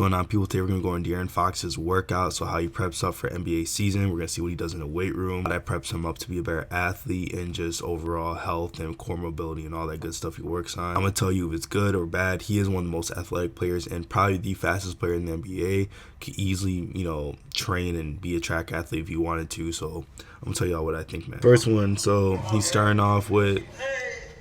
Going on, people today we're going to go on De'Aaron Fox's workout, so how he preps up for NBA season. We're going to see what he does in the weight room, that preps him up to be a better athlete and just overall health and core mobility and all that good stuff he works on. I'm going to tell you if it's good or bad. He is one of the most athletic players and probably the fastest player in the NBA. Could easily, train and be a track athlete if he wanted to, so I'm going to tell y'all what I think, man. First one, so he's starting off with,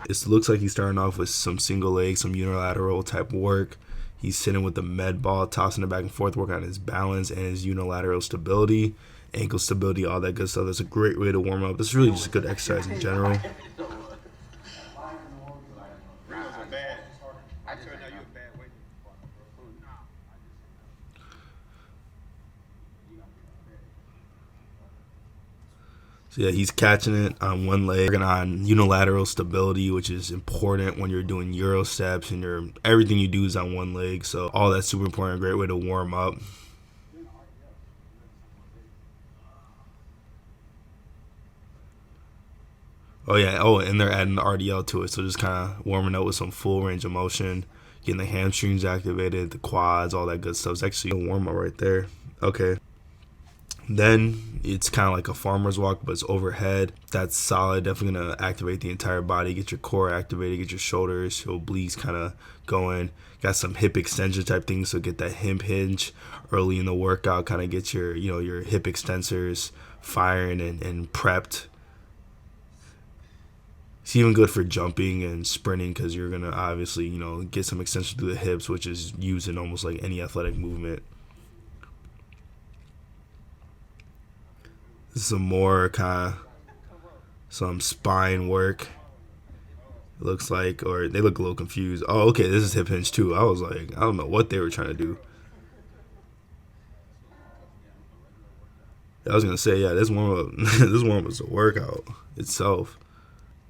it looks like he's starting off with some single leg, some unilateral type work. He's sitting with the med ball, tossing it back and forth, working on his balance and his unilateral stability, ankle stability, all that good stuff. That's a great way to warm up. This is really just a good exercise in general. So yeah, he's catching it on one leg, working on unilateral stability, which is important when you're doing Euro steps and everything you do is on one leg. So all that's super important, a great way to warm up. Oh yeah, and they're adding the RDL to it, so just kind of warming up with some full range of motion, getting the hamstrings activated, the quads, all that good stuff. It's actually a warm up right there. Okay. Then it's kind of like a farmer's walk, but it's overhead. That's solid. Definitely going to activate the entire body, get your core activated, get your shoulders, your obliques kind of going. Got some hip extension type things, so get that hip hinge early in the workout, kind of get your hip extensors firing and prepped. It's even good for jumping and sprinting because you're going to obviously, get some extension through the hips, which is used in almost like any athletic movement. Some more kind of some spine work, it looks like, or they look a little confused. Oh, okay, this is hip hinge too. I was like, I don't know what they were trying to do. I was gonna say, yeah, this one was a workout itself.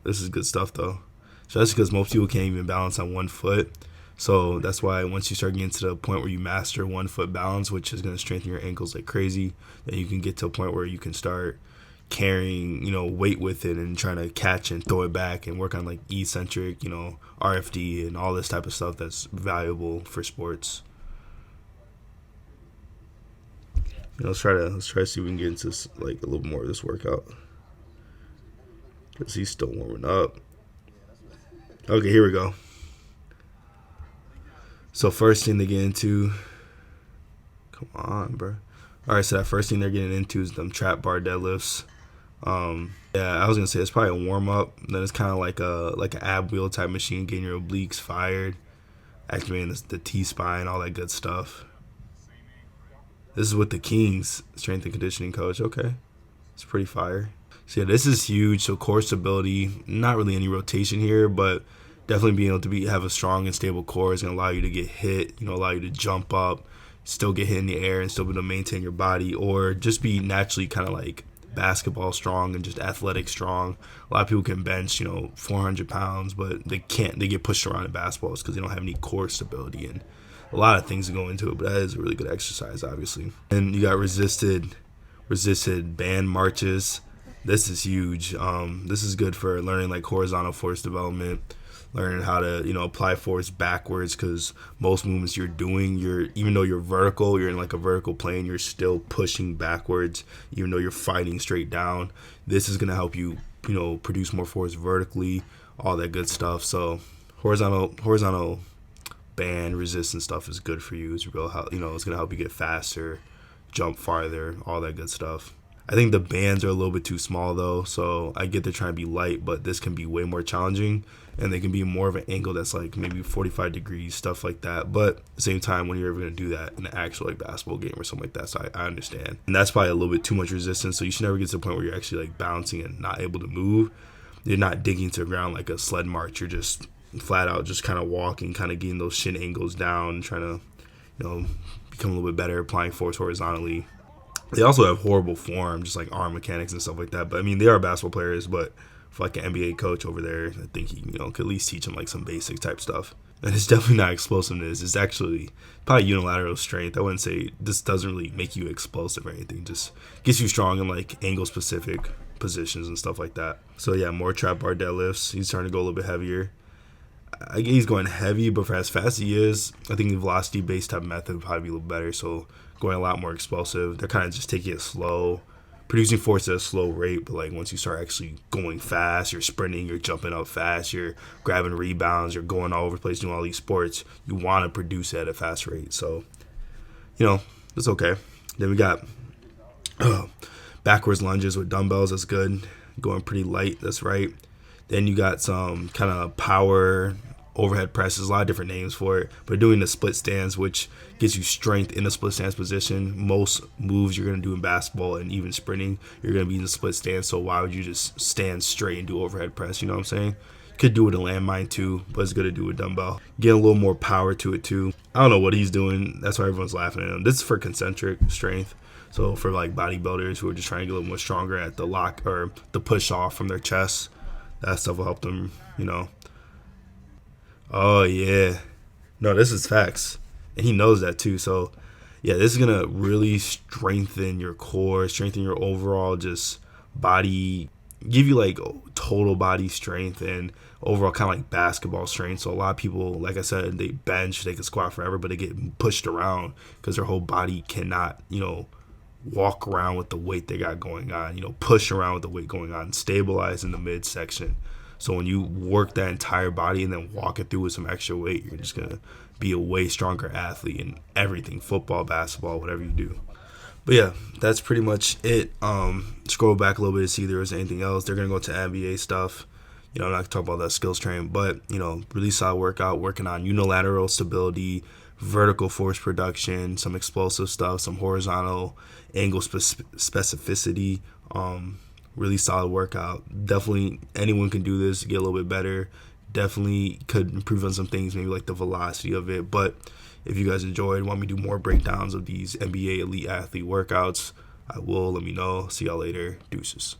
This is good stuff though. So that's because most people can't even balance on one foot. So that's why once you start getting to the point where you master 1 foot balance, which is going to strengthen your ankles like crazy, then you can get to a point where you can start carrying, weight with it and trying to catch and throw it back and work on like eccentric, RFD and all this type of stuff that's valuable for sports. Let's try to see if we can get into this, like a little more of this workout because he's still warming up. Okay, here we go. So first thing they get into, come on, bro. All right, so that first thing they're getting into is them trap bar deadlifts. Yeah, I was gonna say it's probably a warm up. Then it's kind of like an ab wheel type machine, getting your obliques fired, activating the T spine, all that good stuff. This is with the Kings strength and conditioning coach. Okay, it's pretty fire. So yeah, this is huge. So core stability, not really any rotation here, but definitely being able to have a strong and stable core is going to allow you to get hit, allow you to jump up, still get hit in the air and still be able to maintain your body, or just be naturally kind of like basketball strong and just athletic strong. A lot of people can bench, 400 pounds, but they can't. They get pushed around in basketballs because they don't have any core stability, and a lot of things that go into it, but that is a really good exercise, obviously. And you got resisted band marches. This is huge. This is good for learning like horizontal force development, learning how to apply force backwards, because most movements you're doing, even though you're vertical, you're in like a vertical plane, you're still pushing backwards even though you're fighting straight down. This is going to help you produce more force vertically, all that good stuff. So horizontal band resistance stuff is good for you. It's real how it's going to help you get faster, jump farther, all that good stuff. I think the bands are a little bit too small though, so I get they're trying to be light, but this can be way more challenging, and they can be more of an angle that's like maybe 45 degrees, stuff like that. But at the same time, when you're ever going to do that in an actual like basketball game or something like that, so I understand. And that's probably a little bit too much resistance, so you should never get to the point where you're actually like bouncing and not able to move. You're not digging to the ground like a sled march. You're just flat out just kind of walking, kind of getting those shin angles down, trying to become a little bit better, applying force horizontally. They also have horrible form, just like arm mechanics and stuff like that. But I mean, they are basketball players, but for like an NBA coach over there, I think he could at least teach them like some basic type stuff. And it's definitely not explosiveness. It's actually probably unilateral strength. I wouldn't say this doesn't really make you explosive or anything. Just gets you strong in like angle specific positions and stuff like that. So yeah, more trap bar deadlifts. He's starting to go a little bit heavier. I get he's going heavy, but for as fast as he is, I think the velocity based type method would probably be a little better. So going a lot more explosive. They're kind of just taking it slow, producing force at a slow rate. But like once you start actually going fast, you're sprinting, you're jumping up fast, you're grabbing rebounds, you're going all over the place doing all these sports. You want to produce at a fast rate. So it's okay. Then we got backwards lunges with dumbbells. That's good. Going pretty light. That's right. Then you got some kind of power overhead presses, a lot of different names for it, but doing the split stance, which gives you strength in the split stance position. Most moves you're going to do in basketball and even sprinting, you're going to be in the split stance. So why would you just stand straight and do overhead press? You know what I'm saying? Could do it with a landmine too, but it's good to do with dumbbell. Get a little more power to it too. I don't know what he's doing. That's why everyone's laughing at him. This is for concentric strength. So for like bodybuilders who are just trying to get a little more stronger at the lock or the push off from their chest, that stuff will help them. Oh yeah. No, this is facts. And he knows that too. So yeah, this is gonna really strengthen your core, strengthen your overall just body, give you like total body strength and overall kind of like basketball strength. So a lot of people, like I said, they bench, they can squat forever, but they get pushed around because their whole body cannot, walk around with the weight they got going on, push around with the weight going on, stabilize in the midsection. So when you work that entire body and then walk it through with some extra weight, you're just going to be a way stronger athlete in everything, football, basketball, whatever you do. But yeah, that's pretty much it. Scroll back a little bit to see if there was anything else. They're going to go to NBA stuff. I'm not going to talk about that skills training, but, really solid workout, working on unilateral stability, vertical force production, some explosive stuff, some horizontal angle specificity. Really solid workout. Definitely anyone can do this, get a little bit better. Definitely could improve on some things, maybe like the velocity of it. But if you guys enjoyed, want me to do more breakdowns of these NBA elite athlete workouts, I will. Let me know. See y'all later. Deuces.